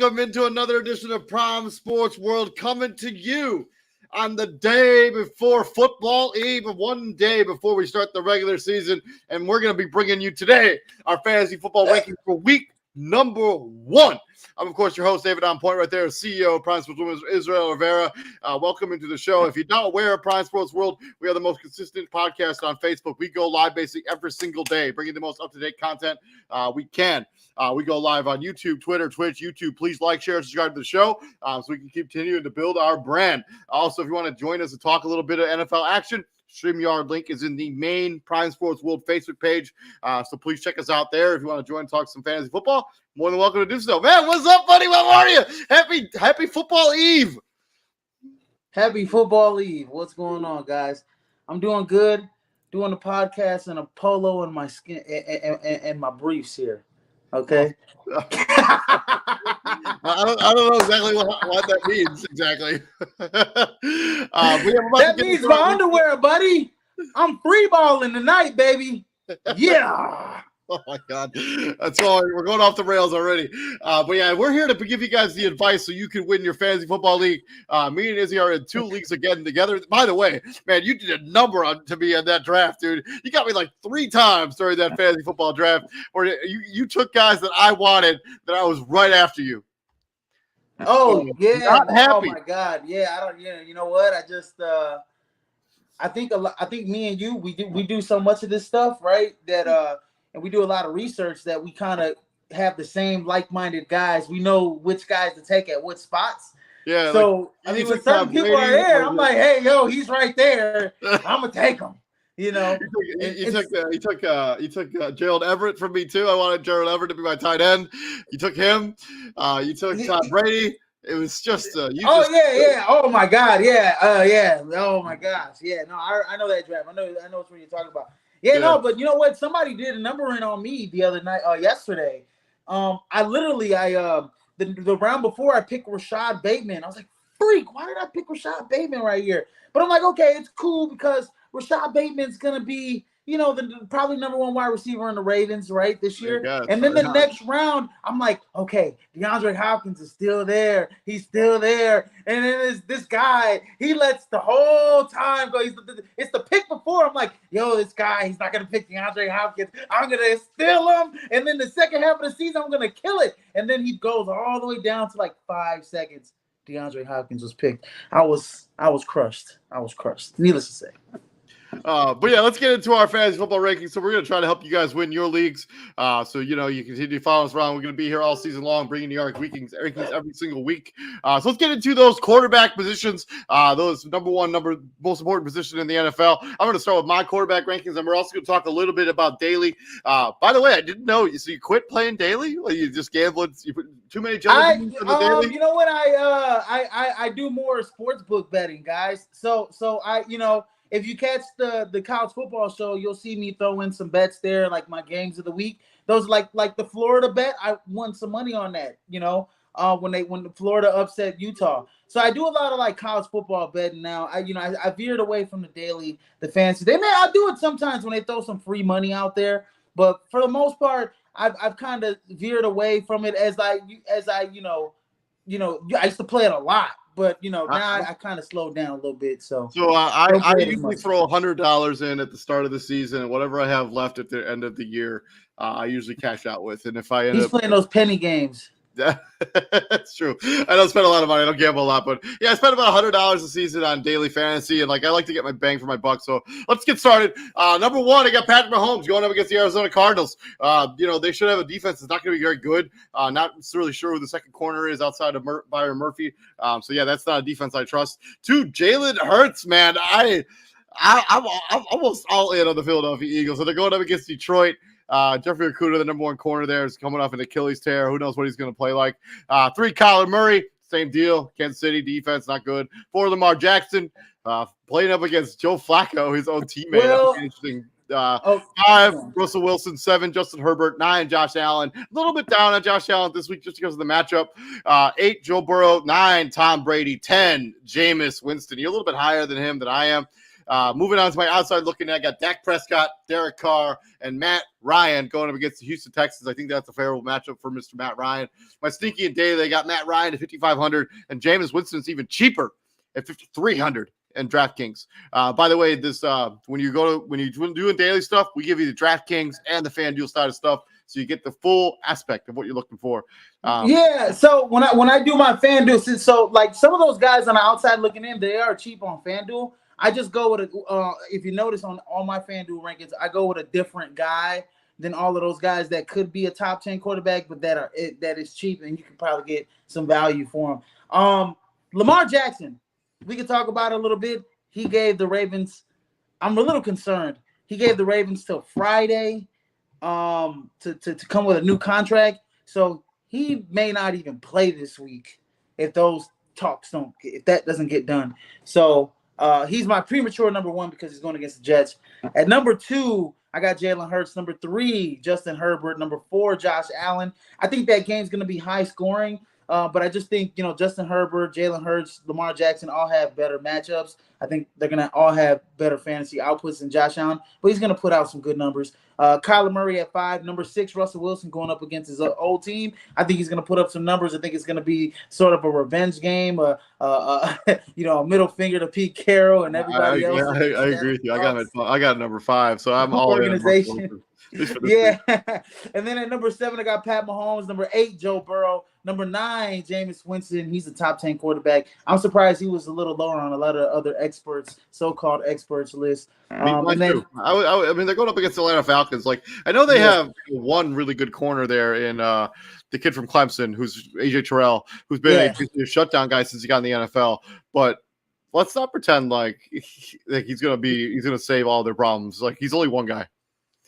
welcome into another edition of Prime Sports World, coming to you on the day before football eve, one day before we start the regular season. And we're going to be bringing you today our fantasy football rankings for week number 1. I'm, of course, your host, David On Point, right there, CEO of Prime Sports World, Israel Rivera. Welcome into the show. If you're not aware of Prime Sports World, we are the most consistent podcast on Facebook. We go live basically every single day, bringing the most up-to-date content we can. We go live on YouTube, Twitter, Twitch, YouTube. Please like, share, subscribe to the show so we can continue to build our brand. Also, if you want to join us and talk a little bit of NFL action, StreamYard link is in the main Prime Sports World Facebook page. So please check us out there. If you want to join and talk some fantasy football, more than welcome to do so. Man, what's up, buddy? How are you? Happy football eve. Happy football eve. What's going on, guys? I'm doing good. Doing the podcast in a polo and my skin and my briefs here. Okay. I don't know exactly what that means exactly. That means my underwear, buddy. I'm free balling tonight, baby. Yeah. Oh my God, that's all. We're going off the rails already. But yeah, we're here to give you guys the advice so you can win your fantasy football league. Me and Izzy are in 2 leagues again together. By the way, man, you did a number to me in that draft, dude. You got me like 3 times during that fantasy football draft, where you took guys that I wanted that I was right after you. Oh yeah, not happy. Oh my God, yeah. I don't. Yeah, you know what? I just. I think me and you we do so much of this stuff, right? That and we do a lot of research that we kind of have the same like-minded guys. We know which guys to take at what spots. Yeah. So like, I mean, when certain people are there, I'm like, hey, yo, he's right there. I'm gonna take him. You know. You took Gerald Everett from me too. I wanted Gerald Everett to be my tight end. You took him. You took Tom Brady. It was just yeah. Oh my God, yeah. Yeah. Oh my gosh, yeah. No, I know that draft. I know what you're talking about. Yeah, no, but you know what? Somebody did a number in on me the other night, yesterday. The round before I picked Rashad Bateman. I was like, freak, why did I pick Rashad Bateman right here? But I'm like, okay, it's cool because Rashad Bateman's gonna be, the probably number 1 wide receiver in the Ravens, right, this year. And then the next round, I'm like, okay, DeAndre Hopkins is still there. He's still there. And then this guy, he lets the whole time go. It's the pick before. I'm like, yo, this guy, he's not going to pick DeAndre Hopkins. I'm going to steal him. And then the second half of the season, I'm going to kill it. And then he goes all the way down to like 5 seconds. DeAndre Hopkins was picked. I was crushed. Needless to say. But yeah, let's get into our fantasy football rankings. So we're going to try to help you guys win your leagues. So, you continue to follow us around. We're going to be here all season long, bringing you our rankings every single week. So let's get into those quarterback positions, those most important position in the NFL. I'm going to start with my quarterback rankings, and we're also going to talk a little bit about daily. By the way, I didn't know. So you quit playing daily? Or you just gambled? You put too many jelly beans in the daily? You know what? I do more sports book betting, guys. So I, if you catch the college football show, you'll see me throw in some bets there, like my games of the week. Those like the Florida bet, I won some money on that, when the Florida upset Utah. So I do a lot of like college football betting now. I veered away from the fantasy. I'll do it sometimes when they throw some free money out there, but for the most part, I've kind of veered away from it as I used to play it a lot. But, now I kind of slowed down a little bit. So I usually throw $100 in at the start of the season, and whatever I have left at the end of the year, I usually cash out with. And if I He's playing those penny games. That's true. I don't spend a lot of money. I don't gamble a lot, but yeah, I spend about $100 a season on daily fantasy, and I like to get my bang for my buck. So let's get started. Number 1, I got Patrick Mahomes going up against the Arizona Cardinals. They should have a defense that's not going to be very good. Not really sure who the second corner is outside of Byron Murphy. So yeah, that's not a defense I trust. 2, Jalen Hurts, man. I'm almost all in on the Philadelphia Eagles. So they're going up against Detroit. Jeffrey Okudah, the number 1 corner there, is coming off an Achilles tear. Who knows what he's going to play like. 3, Kyler Murray, same deal. Kansas City defense, not good. 4, Lamar Jackson, playing up against Joe Flacco, his own teammate. Well, interesting. 5, Russell Wilson. 7, Justin Herbert. 9, Josh Allen. A little bit down on Josh Allen this week just because of the matchup. 8, Joe Burrow. 9, Tom Brady. 10, Jameis Winston. You're a little bit higher than him than I am. Moving on to my outside looking, I got Dak Prescott, Derek Carr, and Matt Ryan going up against the Houston Texans. I think that's a favorable matchup for Mr. Matt Ryan. My sneaky and daily, I got Matt Ryan at 5,500, and Jameis Winston's even cheaper at 5,300 and DraftKings. By the way, this when you're doing daily stuff, we give you the DraftKings and the FanDuel side of stuff, so you get the full aspect of what you're looking for. So when I do my FanDuel, so like some of those guys on the outside looking in, they are cheap on FanDuel. I just go with if you notice on all my FanDuel rankings, I go with a different guy than all of those guys that could be a top 10 quarterback, but that is cheap and you can probably get some value for him. Lamar Jackson, we can talk about it a little bit. He gave the Ravens. I'm a little concerned. He gave the Ravens till Friday to come with a new contract. So he may not even play this week if that doesn't get done. So he's my premature number one because he's going against the Jets. At number 2, I got Jalen Hurts. Number 3, Justin Herbert. Number 4, Josh Allen. I think that game's going to be high scoring. But I just think, Justin Herbert, Jalen Hurts, Lamar Jackson all have better matchups. I think they're going to all have better fantasy outputs than Josh Allen, but he's going to put out some good numbers. Kyler Murray at 5. Number 6, Russell Wilson going up against his old team. I think he's going to put up some numbers. I think it's going to be sort of a revenge game, a middle finger to Pete Carroll and everybody else. I agree with you. I got number 5, so I'm all organization. Yeah. And then at number 7, I got Pat Mahomes. Number 8, Joe Burrow. Number 9, Jameis Winston. He's a top 10 quarterback. I'm surprised he was a little lower on a lot of other so-called experts list. I mean, they're going up against the Atlanta Falcons. Like, I know they have one really good corner there in the kid from Clemson, who's AJ Terrell, who's been a shutdown guy since he got in the NFL. But let's not pretend like he's going to save all their problems. Like, he's only one guy.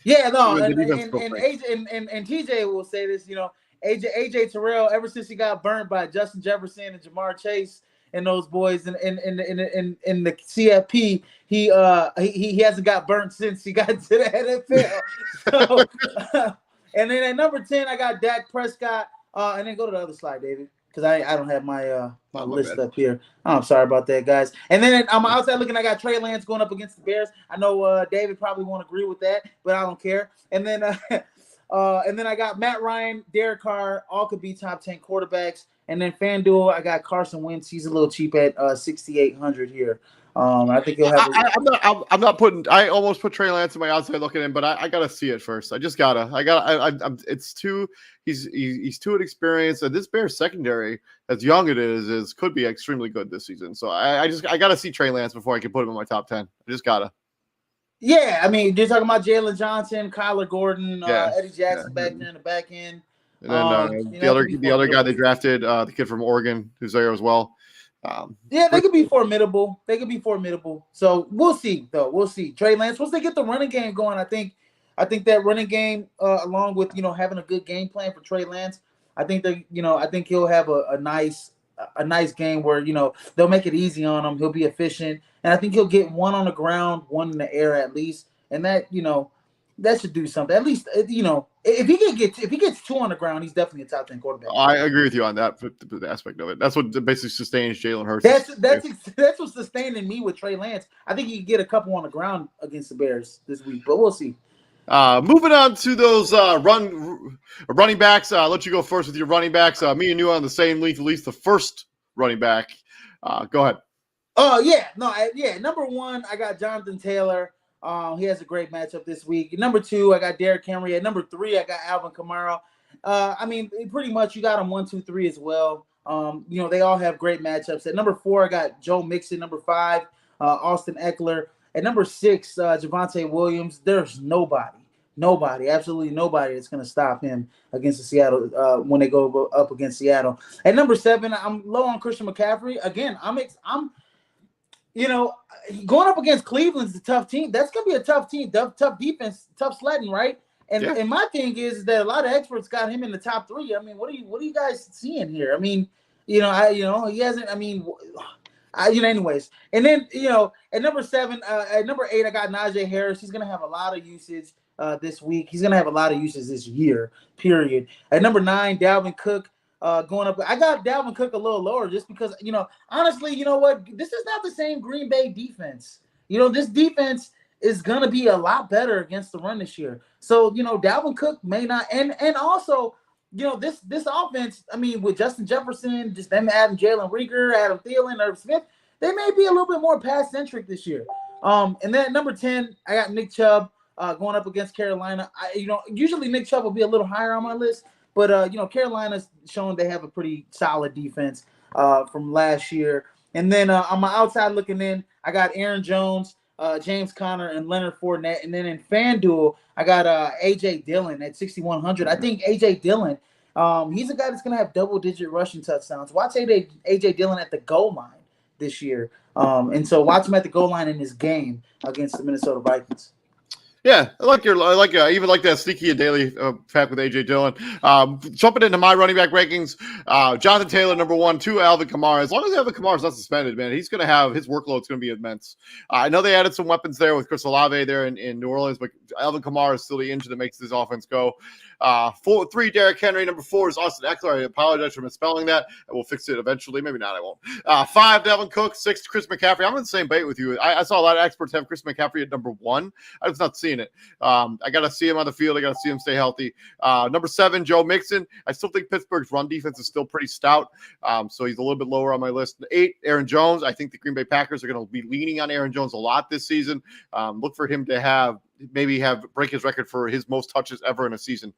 Yeah, no, and TJ will say this, AJ Terrell, ever since he got burnt by Justin Jefferson and Jamar Chase and those boys in the CFP, he hasn't got burnt since he got to the NFL. So, and then at number 10, I got Dak Prescott, and then go to the other slide, David, because I don't have my list up here. Oh, I'm sorry about that, guys. And then I'm outside looking. I got Trey Lance going up against the Bears. I know David probably won't agree with that, but I don't care. And then I got Matt Ryan, Derek Carr, all could be top 10 quarterbacks. And then FanDuel, I got Carson Wentz. He's a little cheap at 6,800 here. I think he'll have. I'm not putting. I almost put Trey Lance in my outside looking in, but I gotta see it first. I just gotta. It's too. He's too inexperienced, and this Bears secondary, as young it is could be extremely good this season. So I gotta see Trey Lance before I can put him in my top 10. I just gotta. Yeah, I mean, you're talking about Jalen Johnson, Kyler Gordon, Eddie Jackson back there in the back end. And then the other guy they drafted, the kid from Oregon, who's there as well. They could be formidable. So we'll see, though. We'll see. Trey Lance, once they get the running game going, I think that running game, along with having a good game plan for Trey Lance, I think he'll have a nice game where they'll make it easy on him. He'll be efficient, and I think he'll get one on the ground, one in the air at least, and that that should do something. At least if he gets 2 on the ground, he's definitely a top 10 quarterback. I agree with you on that aspect of it. That's what basically sustains Jalen Hurst. That's what's sustaining me with Trey Lance. I think he can get a couple on the ground against the Bears this week, but we'll see. Moving on to those running backs. I'll let you go first with your running backs. Me and you on the same length, at least the first running back. Go ahead. Number 1, I got Jonathan Taylor. He has a great matchup this week. Number 2, I got Derrick Henry. At number 3, I got Alvin Kamara. Pretty much you got them 1, 2, 3 as well. They all have great matchups. At number 4, I got Joe Mixon. Number 5, Austin Eckler. At number 6, Javonte Williams. There's nobody, absolutely nobody that's going to stop him against the Seattle when they go up against Seattle. At number 7, I'm low on Christian McCaffrey. Again, I'm going up against Cleveland's a tough team. That's going to be a tough team, tough defense, tough sledding, right? And my thing is that a lot of experts got him in the top 3. I mean, what are you guys seeing here? I mean, he hasn't. I mean, anyways. And then at number 7, at number 8, I got Najee Harris. He's going to have a lot of usage this week. He's going to have a lot of usage this year. Period. At number 9, Dalvin Cook. Going up, I got Dalvin Cook a little lower just because, honestly, you know what? This is not the same Green Bay defense. this defense is going to be a lot better against the run this year. So, Dalvin Cook may not, and also, this offense, I mean, with Justin Jefferson, just them adding Jalen Reagor, Adam Thielen, Irv Smith, they may be a little bit more pass-centric this year. And then at number 10, I got Nick Chubb going up against Carolina. Usually Nick Chubb will be a little higher on my list, but, Carolina's shown they have a pretty solid defense from last year. And then on my outside looking in, I got Aaron Jones, James Conner, and Leonard Fournette. And then in FanDuel, I got A.J. Dillon at 6,100. I think A.J. Dillon, he's a guy that's going to have double-digit rushing touchdowns. Watch A.J. Dillon at the goal line this year. And so watch him at the goal line in this game against the Minnesota Vikings. Yeah, I even like that sneaky and daily pack with A.J. Dillon. Jumping into my running back rankings, Jonathan Taylor, number 1, 2, Alvin Kamara. As long as Alvin Kamara is not suspended, man, he's going to have his workload's going to be immense. I know they added some weapons there with Chris Olave there in New Orleans, but Alvin Kamara is still the engine that makes this offense go. 3, Derrick Henry. Number 4 is Austin Eckler. I apologize for misspelling that. I will fix it eventually. Maybe not, I won't. 5, Devin Cook. 6, Chris McCaffrey. I'm in the same bait with you. I saw a lot of experts have Chris McCaffrey at number 1. I was not seeing it. I got to see him on the field. I got to see him stay healthy. Number 7, Joe Mixon. I still think Pittsburgh's run defense is still pretty stout, so he's a little bit lower on my list. 8, Aaron Jones. I think the Green Bay Packers are going to be leaning on Aaron Jones a lot this season. Look for him to break his record for his most touches ever in a season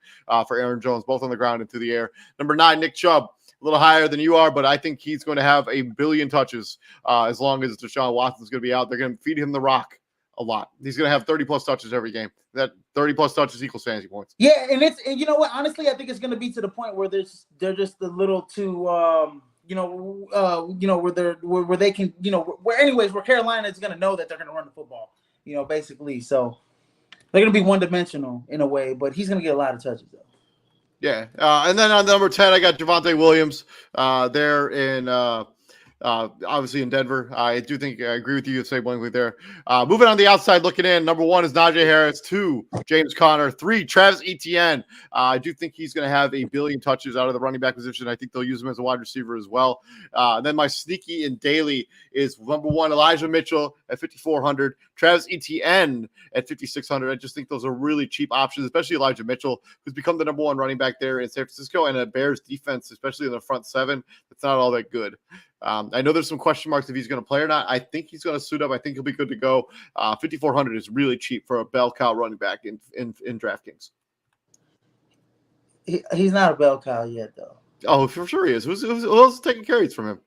for Aaron Jones, both on the ground and through the air. Number 9, Nick Chubb. A little higher than you are, but I think he's going to have a billion touches as long as Deshaun Watson's going to be out. They're going to feed him the rock a lot. He's going to have 30-plus touches every game. That 30-plus touches equals fantasy points. Yeah, and you know what? Honestly, I think it's going to be to the point where they're just a little too, where they can, where Carolina is going to know that they're going to run the football, basically. So they're going to be one-dimensional in a way, but he's going to get a lot of touches, though. Yeah. And then on number 10, I got Javonte Williams there in obviously in Denver. I do think I agree with you. Say blankly there. Moving on the outside looking in, number 1 is Najee Harris. 2, James Conner. 3, Travis Etienne. I do think he's going to have a billion touches out of the running back position. I think they'll use him as a wide receiver as well. And then my sneaky and daily is number 1, Elijah Mitchell at 5,400. Travis Etienne at 5,600. I just think those are really cheap options, especially Elijah Mitchell, who's become the number 1 running back there in San Francisco, and a Bears defense, especially in the front 7, that's not all that good. I know there's some question marks if he's going to play or not. I think he's going to suit up. I think he'll be good to go. 5,400 is really cheap for a bell cow running back in DraftKings. He's not a bell cow yet, though. Oh, for sure he is. Who else is taking carries from him?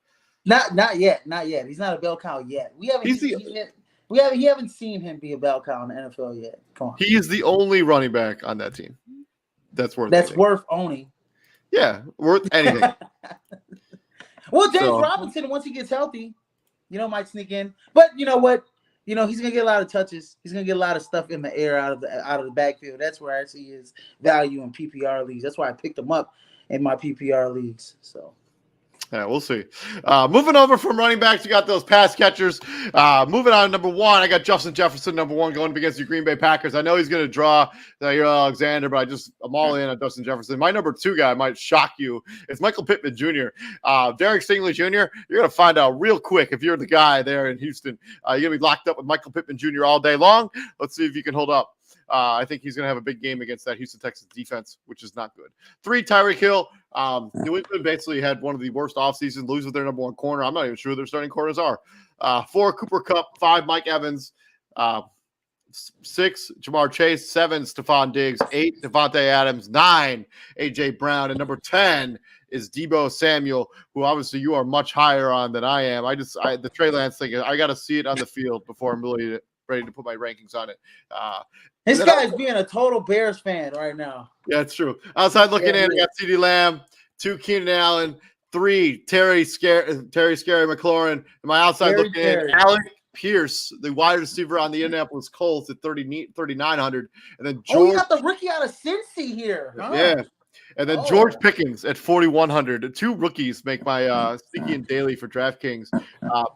Not yet. He's not a bell cow yet. We haven't seen him be a bell cow in the NFL yet. Come on. He is the only running back on that team that's worth owning. Yeah, worth anything. Well, James Robinson, once he gets healthy, might sneak in. But you know what? He's gonna get a lot of touches. He's gonna get a lot of stuff in the air out of the backfield. That's where I see his value in PPR leagues. That's why I picked him up in my PPR leagues. So. Yeah, we'll see. Moving over from running backs, you got those pass catchers. Moving on to number 1, I got Justin Jefferson, number 1, going up against the Green Bay Packers. I know he's going to draw Alexander, but I'm all in on Justin Jefferson. My number 2 guy might shock you. It's Michael Pittman Jr. Derek Stingley Jr., you're going to find out real quick if you're the guy there in Houston. You're going to be locked up with Michael Pittman Jr. all day long. Let's see if you can hold up. I think he's going to have a big game against that Houston Texans defense, which is not good. 3, Tyreek Hill. New England basically had one of the worst offseasons, lose with their number 1 corner. I'm not even sure who their starting corners are. 4, Cooper Kupp. 5, Mike Evans. 6, Jamar Chase. 7, Stephon Diggs. 8, Devonte Adams. 9, A.J. Brown. And number 10 is Debo Samuel, who obviously you are much higher on than I am. The Trey Lance thing, I got to see it on the field before I'm really ready to put my rankings on it. This guy's being a total Bears fan right now. Yeah, it's true. Outside looking in, I got CeeDee Lamb, 2, Keenan Allen, 3, Terry Scary McLaurin. And my outside looking in, Alec Pierce, the wide receiver on the Indianapolis Colts at 3,900. And then George. Oh, you got the rookie out of Cincy here. Huh? Yeah. And then George Pickens at 4,100. 2 rookies make my sneaky and daily for DraftKings.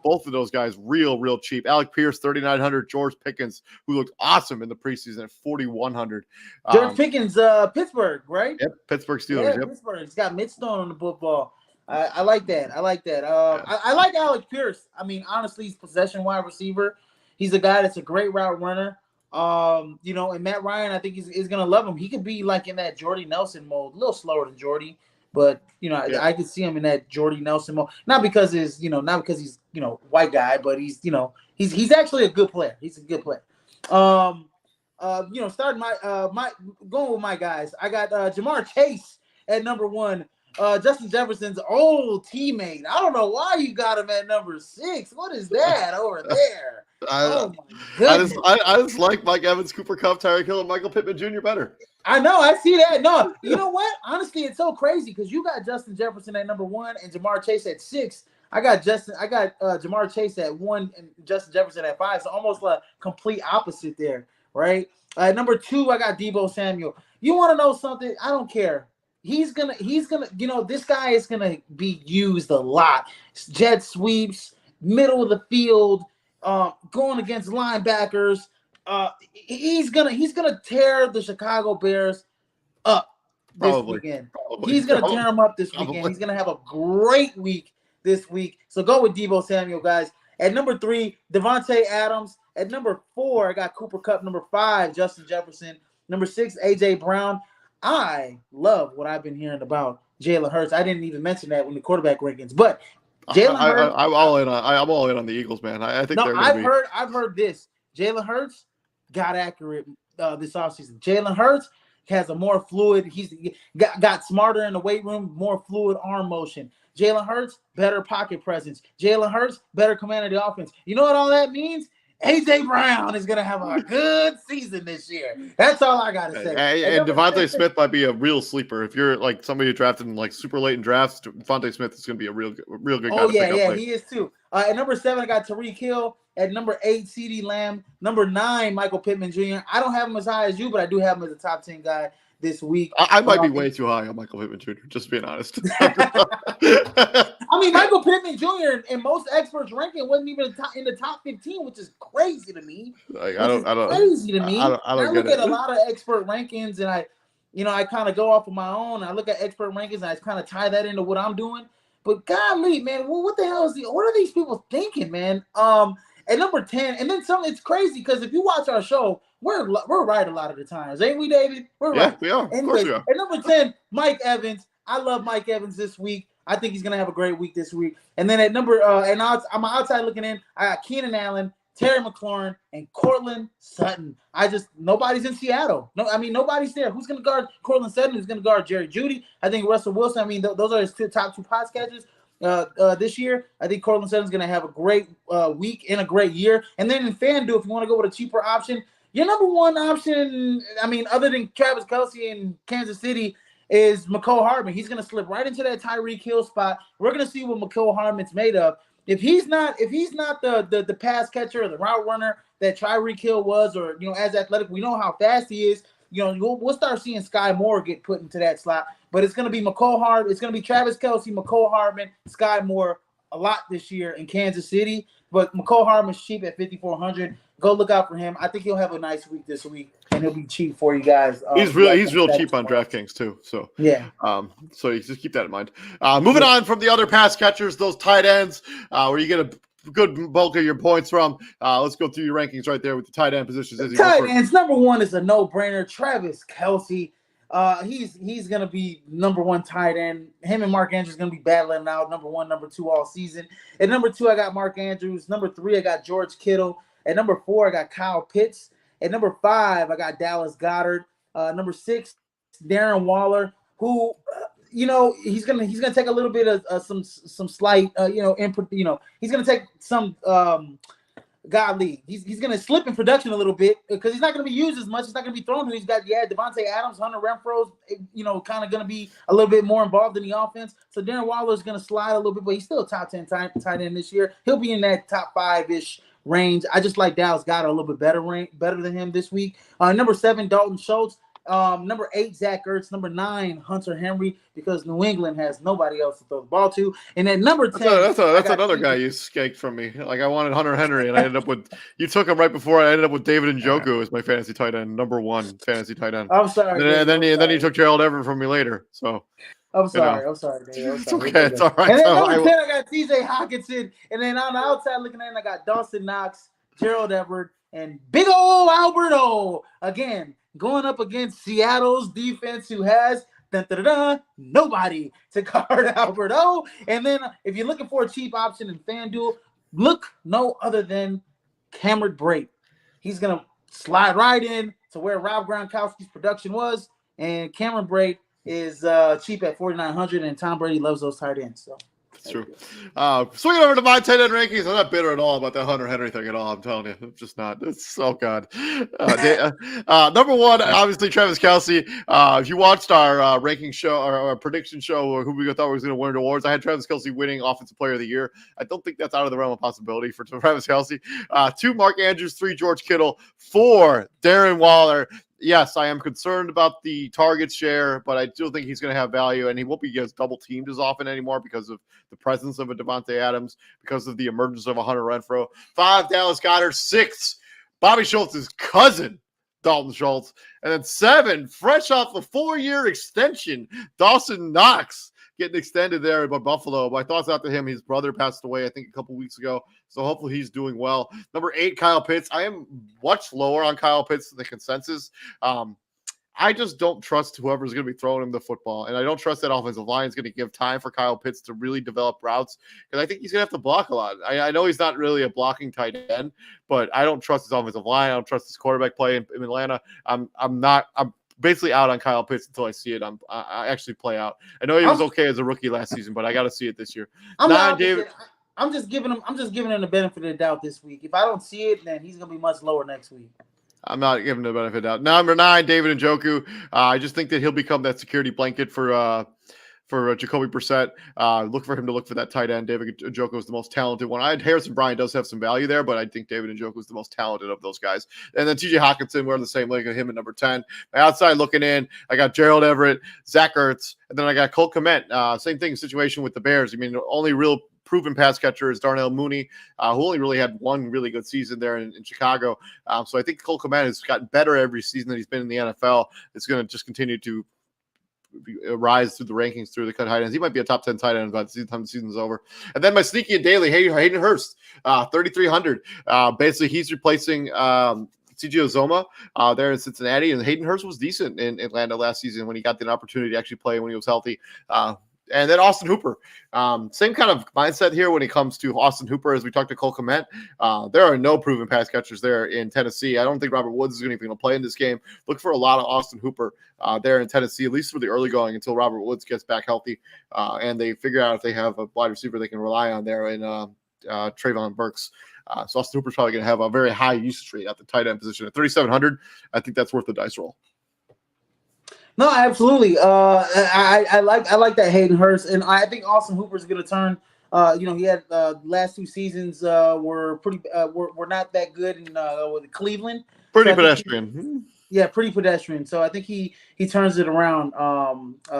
Both of those guys real cheap. Alec Pierce, 3,900. George Pickens, who looked awesome in the preseason, at 4,100. George Pickens, Pittsburgh, right? Yep, Pittsburgh Steelers. Yeah, Pittsburgh. He's got Midstone on the football. I like that. I like Alec Pierce. I mean, honestly, he's possession wide receiver. He's a guy that's a great route runner. And Matt Ryan, I think is going to love him. He could be like in that Jordy Nelson mode, a little slower than Jordy, but I could see him in that Jordy Nelson mode. Not because he's white guy, but he's actually a good player. He's a good player. Starting going with my guys. I got Jamar Chase at number 1. Justin Jefferson's old teammate. I don't know why you got him at number 6. What is that over there? Oh my goodness! I just like Mike Evans, Cooper Kupp, Tyreek Hill, and Michael Pittman Jr. better. I know. I see that. No, you know what? Honestly, it's so crazy because you got Justin Jefferson at number 1 and Jamar Chase at 6. I got Jamar Chase at 1 and Justin Jefferson at 5. So almost like complete opposite there, right? Number 2, I got Debo Samuel. You want to know something? I don't care. He's gonna. This guy is gonna be used a lot. Jet sweeps, middle of the field. Going against linebackers, he's gonna tear the Chicago Bears up this weekend. He's gonna tear them up this weekend. He's gonna have a great week this week. So go with Debo Samuel, guys. At number 3, Devonte Adams. At number 4, I got Cooper Kupp. Number 5, Justin Jefferson. Number 6, AJ Brown. I love what I've been hearing about Jalen Hurts. I didn't even mention that in the quarterback rankings, but Jalen Hurts. I'm all in on the Eagles, man. I think they're going to be. I've heard this. Jalen Hurts got accurate this offseason. Jalen Hurts has a more fluid. He's got smarter in the weight room, more fluid arm motion. Jalen Hurts, better pocket presence. Jalen Hurts, better command of the offense. You know what all that means? AJ Brown is going to have a good season this year. That's all I got to say. And Devontae Smith might be a real sleeper. If you're like somebody who drafted in like super late in drafts, Devontae Smith is going to be a real good guy. Oh, yeah, he is too. At number 7, I got Tyreek Hill. At number 8, CeeDee Lamb. Number 9, Michael Pittman Jr. I don't have him as high as you, but I do have him as a top 10 guy this week. I might be way too high on Michael Pittman Jr., just being honest. I mean, Michael Pittman Jr. in most experts' ranking wasn't even in the top 15, which is crazy to me. I don't look at a lot of expert rankings, and I kind of go off of my own. I look at expert rankings, and I kind of tie that into what I'm doing. But golly, man, what the hell what are these people thinking, man? At number 10, and then some. It's crazy because if you watch our show, we're right a lot of the times, ain't we, David? We're right. We are. Anyway, of course we are. At number 10, Mike Evans. I love Mike Evans this week. I think he's gonna have a great week this week. And then at number I'm outside looking in. I got Keenan Allen, Terry McLaurin, and Cortland Sutton. Nobody's in Seattle. Nobody's there. Who's gonna guard Cortland Sutton? Who's gonna guard Jerry Jeudy? I think Russell Wilson. Those are his top 2 pass catchers. This year, I think Cortland Sutton's going to have a great week and a great year. And then in FanDuel, if you want to go with a cheaper option, your number 1 option, other than Travis Kelsey in Kansas City, is Nicole Hartman. He's going to slip right into that Tyreek Hill spot. We're going to see what Nicole Hartman's made of. If he's not the pass catcher or the route runner that Tyreek Hill was, or as athletic, we know how fast he is. We'll start seeing Sky Moore get put into that slot. But it's going to be Nicole Hartman. It's going to be Travis Kelsey, Nicole Hartman, Sky Moore a lot this year in Kansas City. But Nicole Hartman's cheap at $5,400. Go look out for him. I think he'll have a nice week this week, and he'll be cheap for you guys. He's real cheap on DraftKings too. So yeah. So you just keep that in mind. Moving on from the other pass catchers, those tight ends, where you get a good bulk of your points from. Let's go through your rankings right there with the tight end positions. Tight ends, number 1 is a no-brainer. Travis Kelsey. He's gonna be number 1 tight end. Him and Mark Andrews gonna be battling out number 1, number 2 all season. At number 2, I got Mark Andrews. Number 3, I got George Kittle. At number 4, I got Kyle Pitts. At number 5, I got Dallas Goddard. Number 6, Darren Waller, who he's gonna take a little bit of some slight input. He's gonna take some He's going to slip in production a little bit because he's not going to be used as much. He's not going to be thrown to. He's got Devonte Adams, Hunter Renfro's, kind of going to be a little bit more involved in the offense. So Darren Waller is going to slide a little bit, but he's still a top 10 tight end this year. He'll be in that top 5-ish range. I just like Dallas Goedert a little bit better than him this week. Number 7, Dalton Schultz. Number 8, Zach Ertz. Number 9, Hunter Henry, because New England has nobody else to throw the ball to. And then number 10, that's another guy you skaked from me. Like I wanted Hunter Henry, and I ended up with you took him right before. I ended up with David Njoku as my fantasy tight end, number 1 fantasy tight end. I'm sorry. And then he took Gerald Everett from me later. So I'm sorry. I'm sorry, Dave. It's okay. It's all right. And then number 10, I got TJ Hawkinson. And then on the outside looking in, I got Dawson Knox, Gerald Everett, and big old Alberto again going up against Seattle's defense, who has nobody to guard Alberto. And then if you're looking for a cheap option in FanDuel, look no other than Cameron Brate. He's gonna slide right in to where Rob Gronkowski's production was, and Cameron Brate is cheap at $4,900, and Tom Brady loves those tight ends. So that's true. Swinging over to my tight end rankings, I'm not bitter at all about that Hunter Henry thing at all. I'm telling you, I'm just not. It's oh god. Number one, obviously Travis Kelsey. If you watched our ranking show or our prediction show, or who we thought was going to win awards, I had Travis Kelsey winning Offensive Player of the Year. I don't think that's out of the realm of possibility for Travis Kelsey. 2, Mark Andrews. 3, George Kittle. 4, Darren Waller. Yes, I am concerned about the target share, but I still think he's going to have value, and he won't be as double teamed as often anymore because of the presence of a Devonte Adams, because of the emergence of a Hunter Renfrow. 5, Dallas Goddard. 6, Bobby Schultz's cousin, Dalton Schultz. And then 7, fresh off the 4-year extension, Dawson Knox getting extended there by Buffalo. My thoughts out to him. His brother passed away, I think, a couple weeks ago. So hopefully he's doing well. Number 8, Kyle Pitts. I am much lower on Kyle Pitts than the consensus. I just don't trust whoever's going to be throwing him the football. And I don't trust that offensive line is going to give time for Kyle Pitts to really develop routes, because I think he's going to have to block a lot. I know he's not really a blocking tight end, but I don't trust his offensive line. I don't trust his quarterback play in Atlanta. I'm basically out on Kyle Pitts until I see it. I actually play out. I know he was okay as a rookie last season, but I got to see it this year. I'm just giving him the benefit of the doubt this week. If I don't see it, then he's going to be much lower next week. I'm not giving the benefit of doubt. Number 9, David Njoku. I just think that he'll become that security blanket for Jacoby Brissett. Look for him to look for that tight end. David Njoku is the most talented one. Harrison Bryant does have some value there, but I think David Njoku is the most talented of those guys. And then TJ Hawkinson, we're in the same league as him at number 10. My outside looking in, I got Gerald Everett, Zach Ertz, and then I got Cole Kmet. Same thing, situation with the Bears. I mean, the only real proven pass catcher is Darnell Mooney, who only really had one really good season there in Chicago. So I think Cole Kmet has gotten better every season that he's been in the NFL. It's going to just continue to rise through the rankings through the cut tight ends. He might be a top 10 tight end by the time the season's over. And then my sneaky and daily, Hayden Hurst, 3,300. Basically, he's replacing CJ Uzomah there in Cincinnati, and Hayden Hurst was decent in Atlanta last season when he got the opportunity to actually play when he was healthy. And then Austin Hooper, same kind of mindset here when it comes to Austin Hooper as we talked to Cole Kmet. There are no proven pass catchers there in Tennessee. I don't think Robert Woods is going to play in this game. Look for a lot of Austin Hooper there in Tennessee, at least for the early going until Robert Woods gets back healthy and they figure out if they have a wide receiver they can rely on there in Trayvon Burks. So Austin Hooper's probably going to have a very high usage rate at the tight end position. At 3,700, I think that's worth the dice roll. No, absolutely. I like that Hayden Hurst, and I think Austin Hooper is going to turn. He had last 2 seasons were not that good in with Cleveland. Pretty pedestrian. Pretty pedestrian. So I think he turns it around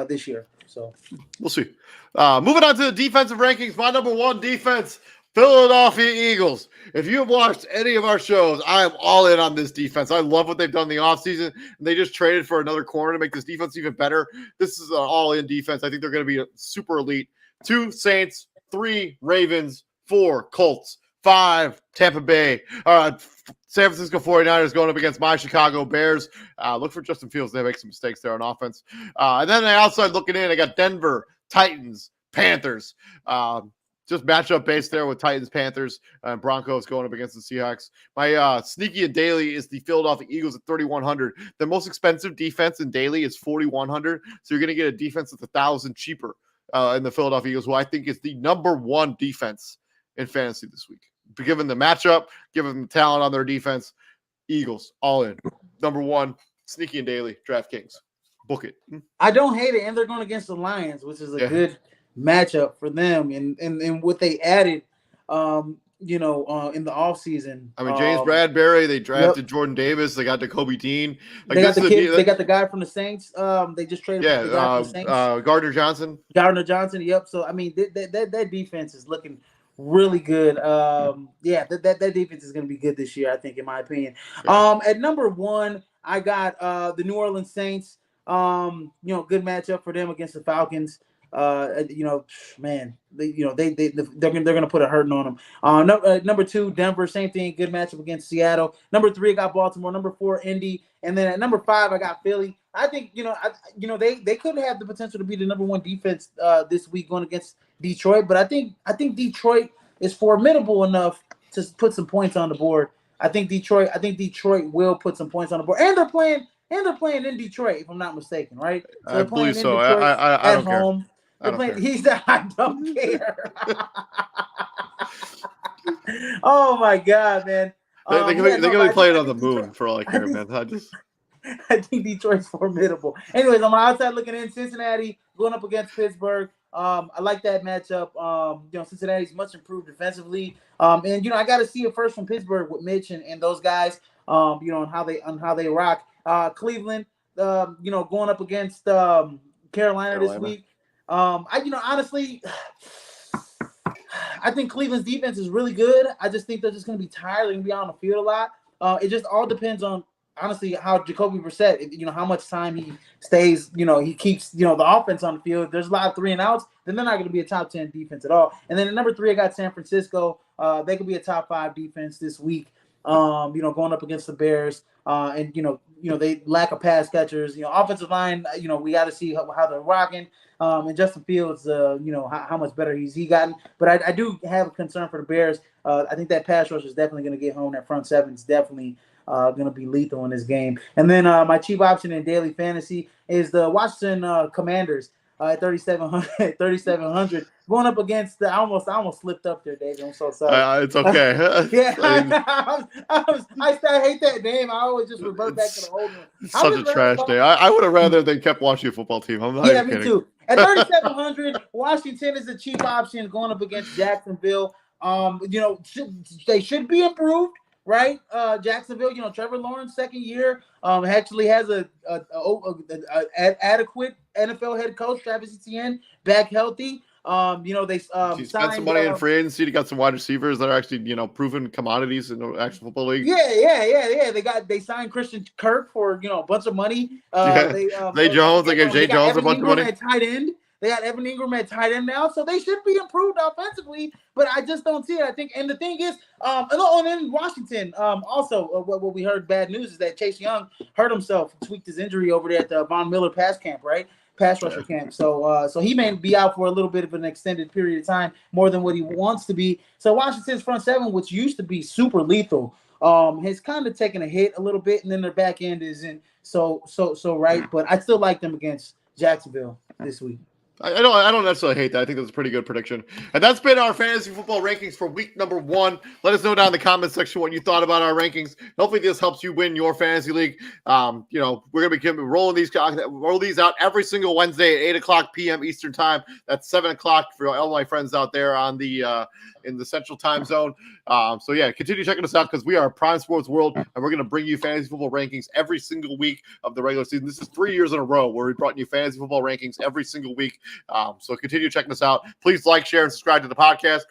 this year. So we'll see. Moving on to the defensive rankings. My number 1 defense, Philadelphia Eagles. If you have watched any of our shows, I am all in on this defense. I love what they've done in the offseason. They just traded for another corner to make this defense even better. This is an all-in defense. I think they're going to be super elite. 2, Saints. 3, Ravens. 4, Colts. 5, Tampa Bay. San Francisco 49ers going up against my Chicago Bears. Look for Justin Fields. They make some mistakes there on offense. And then the outside looking in, I got Denver, Titans, Panthers. Just matchup based there with Titans, Panthers, and Broncos going up against the Seahawks. My sneaky and daily is the Philadelphia Eagles at 3,100. The most expensive defense in daily is 4,100. So you're going to get a defense that's 1,000 cheaper in the Philadelphia Eagles, who I think is the number 1 defense in fantasy this week. Given the matchup, given the talent on their defense, Eagles all in. Number 1, sneaky and daily, DraftKings. Book it. I don't hate it, and they're going against the Lions, which is a good matchup for them, and what they added, in the offseason. I mean, James Bradbury, they drafted Jordan Davis, they got Jacoby Dean. They got the guy from the Saints. They just traded the guy from the Saints. Gardner Johnson. Yep. So I mean, that defense is looking really good. That defense is going to be good this year, I think, in my opinion. At number 1, I got the New Orleans Saints. Good matchup for them against the Falcons. Man, they're gonna put a hurting on them. Number 2, Denver, same thing, good matchup against Seattle. Number 3, I got Baltimore. Number 4, Indy, and then at number 5, I got Philly. I think they could have the potential to be the number 1 defense this week going against Detroit, but I think Detroit is formidable enough to put some points on the board. I think Detroit will put some points on the board, and they're playing in Detroit, if I'm not mistaken, right? So I believe so. I don't home. care. They're playing. He's that I don't care. Oh my God, man! They can be playing on the moon for all I care, man. I think Detroit's formidable. Anyways, on my outside looking in, Cincinnati going up against Pittsburgh. I like that matchup. Cincinnati's much improved defensively. And I got to see it first from Pittsburgh with Mitch and those guys. On how they rock. Cleveland, going up against Carolina this week. Honestly, I think Cleveland's defense is really good. I just think they're just going to be tired. They're going to be out on the field a lot. It just all depends on, honestly, how Jacoby Brissett, how much time he stays, he keeps, the offense on the field. If there's a lot of 3 and outs, then they're not going to be a top 10 defense at all. And then at number 3, I got San Francisco. They could be a top 5 defense this week. Going up against the Bears. And they lack of pass catchers. Offensive line, we got to see how they're rocking. And Justin Fields, how much better he's gotten. But I do have a concern for the Bears. I think that pass rush is definitely going to get home. That front seven is definitely going to be lethal in this game. And then my cheap option in daily fantasy is the Washington Commanders at 3,700 going up against I almost slipped up there, David. I'm so sorry. It's okay. I hate that name. I always just revert back to the old one. It's such a trash day. I would have rather they kept watching a football team. I'm not me kidding. Too. At 3,700, Washington is a cheap option going up against Jacksonville. They should be improved. Right, Jacksonville. Trevor Lawrence, second year, actually has a adequate NFL head coach, Travis Etienne, back healthy. They spent some money in free agency. They got some wide receivers that are actually proven commodities in the actual football league. Yeah. They signed Christian Kirk for a bunch of money. They gave Jay Jones a bunch of money. At tight end. They got Evan Ingram at tight end now, so they should be improved offensively, but I just don't see it. I think, and the thing is, and in Washington, also, what we heard bad news is that Chase Young hurt himself, tweaked his injury over there at the Von Miller pass rusher camp. So he may be out for a little bit of an extended period of time, more than what he wants to be. So Washington's front seven, which used to be super lethal, has kind of taken a hit a little bit, and then their back end isn't so right. But I still like them against Jacksonville this week. I don't necessarily hate that. I think that's a pretty good prediction. And that's been our fantasy football rankings for week number 1. Let us know down in the comment section what you thought about our rankings. Hopefully this helps you win your fantasy league. We're going to be rolling these out every single Wednesday at 8:00 p.m. Eastern time. That's 7:00 for all my friends out there on the in the Central Time Zone. Continue checking us out because we are Prime Sports World, and we're going to bring you fantasy football rankings every single week of the regular season. This is 3 years in a row where we brought you fantasy football rankings every single week. So continue checking us out. Please like, share, and subscribe to the podcast.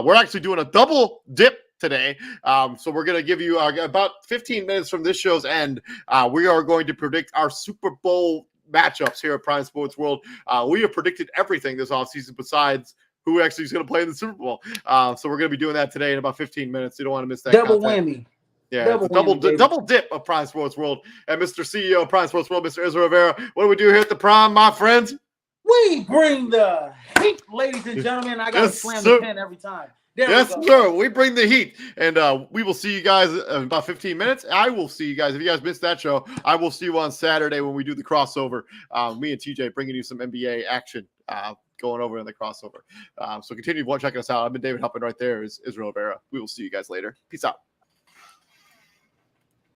We're actually doing a double dip today. So we're going to give you about 15 minutes from this show's end. We are going to predict our Super Bowl matchups here at Prime Sports World. We have predicted everything this offseason besides who actually is going to play in the Super Bowl. So we're going to be doing that today in about 15 minutes. You don't want to miss that. Double whammy. Yeah, double dip of Prime Sports World. And Mr. CEO of Prime Sports World, Mr. Israel Rivera, what do we do here at the Prime, my friends? We bring the heat, ladies and gentlemen. I got to slam the pen every time. Yes, sir. We bring the heat. And we will see you guys in about 15 minutes. I will see you guys. If you guys missed that show, I will see you on Saturday when we do the crossover. Me and TJ bringing you some NBA action going over in the crossover. So continue checking us out. I've been David Huppin. Right there is Israel Rivera. We will see you guys later. Peace out.